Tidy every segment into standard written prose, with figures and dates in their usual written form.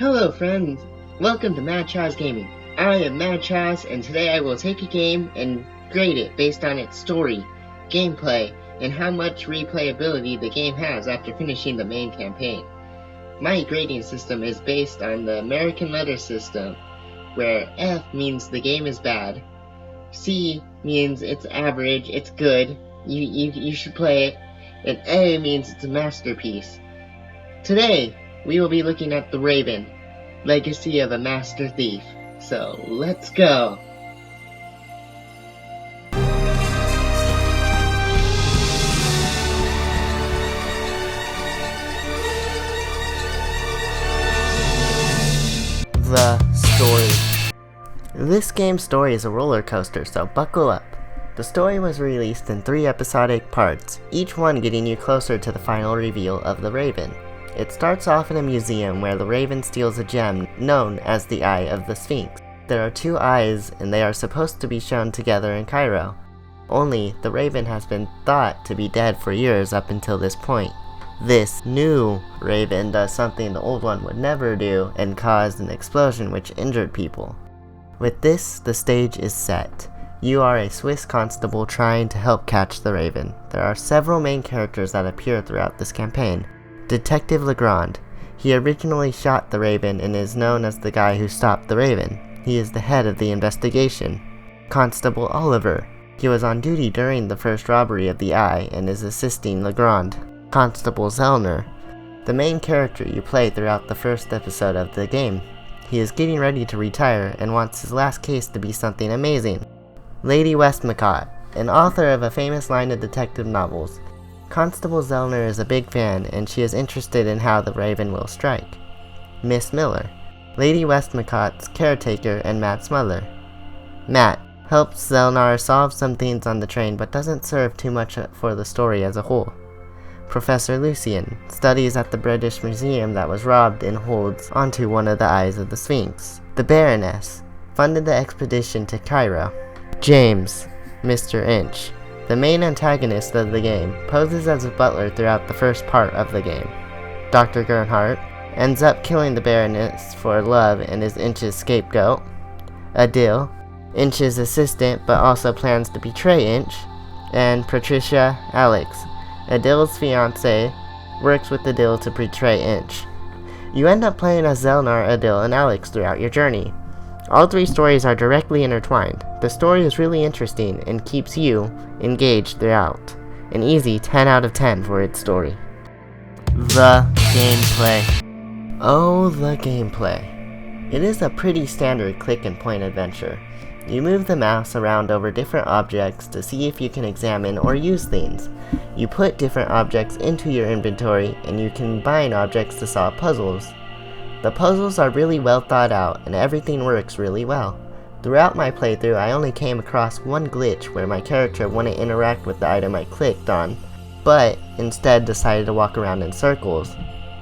Hello friends, welcome to Mad Chaz Gaming. I am Mad Chaz, and today I will take a game and grade it based on its story, gameplay, and how much replayability the game has after finishing the main campaign. My grading system is based on the American letter system, where F means the game is bad, C means it's average, it's good, you should play it, and A means it's a masterpiece. Today, we will be looking at The Raven, Legacy of a Master Thief. So, let's go! The story. This game's story is a roller coaster, so buckle up. The story was released in 3 episodic parts, each one getting you closer to the final reveal of the Raven. It starts off in a museum where the Raven steals a gem known as the Eye of the Sphinx. There are 2 eyes, and they are supposed to be shown together in Cairo. Only, the Raven has been thought to be dead for years up until this point. This new Raven does something the old one would never do and caused an explosion which injured people. With this, the stage is set. You are a Swiss constable trying to help catch the Raven. There are several main characters that appear throughout this campaign. Detective Legrand. He originally shot the Raven and is known as the guy who stopped the Raven. He is the head of the investigation. Constable Oliver. He was on duty during the first robbery of the Eye and is assisting Legrand. Constable Zellner. The main character you play throughout the first episode of the game. He is getting ready to retire and wants his last case to be something amazing. Lady Westmacott, an author of a famous line of detective novels. Constable Zellner is a big fan, and she is interested in how the Raven will strike. Miss Miller, Lady Westmacott's caretaker and Matt's mother. Matt helps Zellner solve some things on the train but doesn't serve too much for the story as a whole. Professor Lucien studies at the British Museum that was robbed and holds onto one of the eyes of the Sphinx. The Baroness funded the expedition to Cairo. James, Mr. Inch, the main antagonist of the game, poses as a butler throughout the first part of the game. Dr. Gernhardt ends up killing the Baroness for love and is Inch's scapegoat. Adil, Inch's assistant but also plans to betray Inch. And Patricia Alex, Adil's fiancée, works with Adil to betray Inch. You end up playing as Zellner, Adil, and Alex throughout your journey. All 3 stories are directly intertwined. The story is really interesting and keeps you engaged throughout. An easy 10 out of 10 for its story. The gameplay. Oh, the gameplay. It is a pretty standard click and point adventure. You move the mouse around over different objects to see if you can examine or use things. You put different objects into your inventory and you combine objects to solve puzzles. The puzzles are really well thought out and everything works really well. Throughout my playthrough, I only came across one glitch where my character wouldn't interact with the item I clicked on, but instead decided to walk around in circles.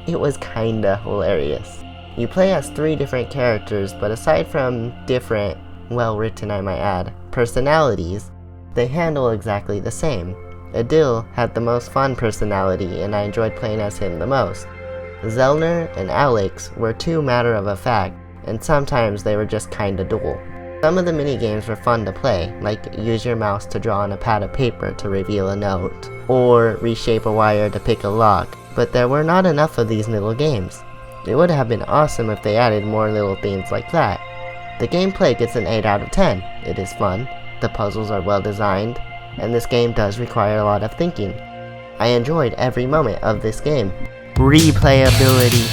It was kinda hilarious. You play as 3 different characters, but aside from different, well written I might add, personalities, they handle exactly the same. Adil had the most fun personality and I enjoyed playing as him the most. Zellner and Alex were too matter of a fact, and sometimes they were just kinda dull. Some of the minigames were fun to play, like use your mouse to draw on a pad of paper to reveal a note, or reshape a wire to pick a lock, but there were not enough of these little games. It would have been awesome if they added more little things like that. The gameplay gets an 8 out of 10. It is fun, the puzzles are well designed, and this game does require a lot of thinking. I enjoyed every moment of this game. Replayability.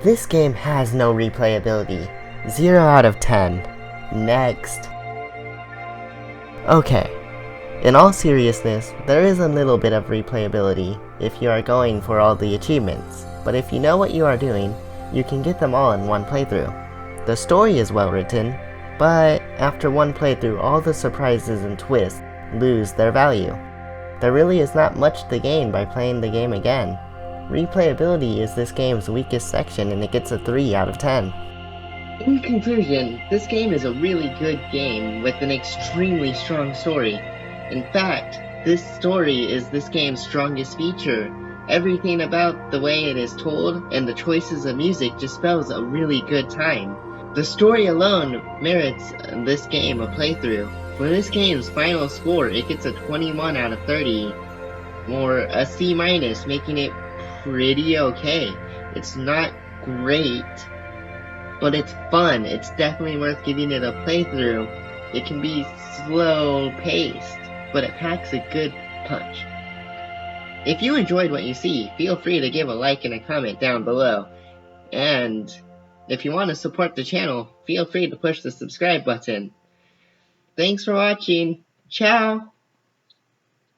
This game has no replayability. 0 out of 10. Next. Okay. In all seriousness, there is a little bit of replayability if you are going for all the achievements, but if you know what you are doing, you can get them all in one playthrough. The story is well written, but after one playthrough all the surprises and twists lose their value. There really is not much to gain by playing the game again. Replayability is this game's weakest section and it gets a 3 out of 10. In conclusion, this game is a really good game with an extremely strong story. In fact, this story is this game's strongest feature, Everything about the way it is told and the choices of music just spells a really good time. The story alone merits this game a playthrough. For this game's final score, it gets a 21 out of 30, or a C-, making it pretty okay. It's not great, but it's fun. It's definitely worth giving it a playthrough. It can be slow paced, but it packs a good punch. If you enjoyed what you see, feel free to give a like and a comment down below. And if you want to support the channel, feel free to push the subscribe button. Thanks for watching. Ciao!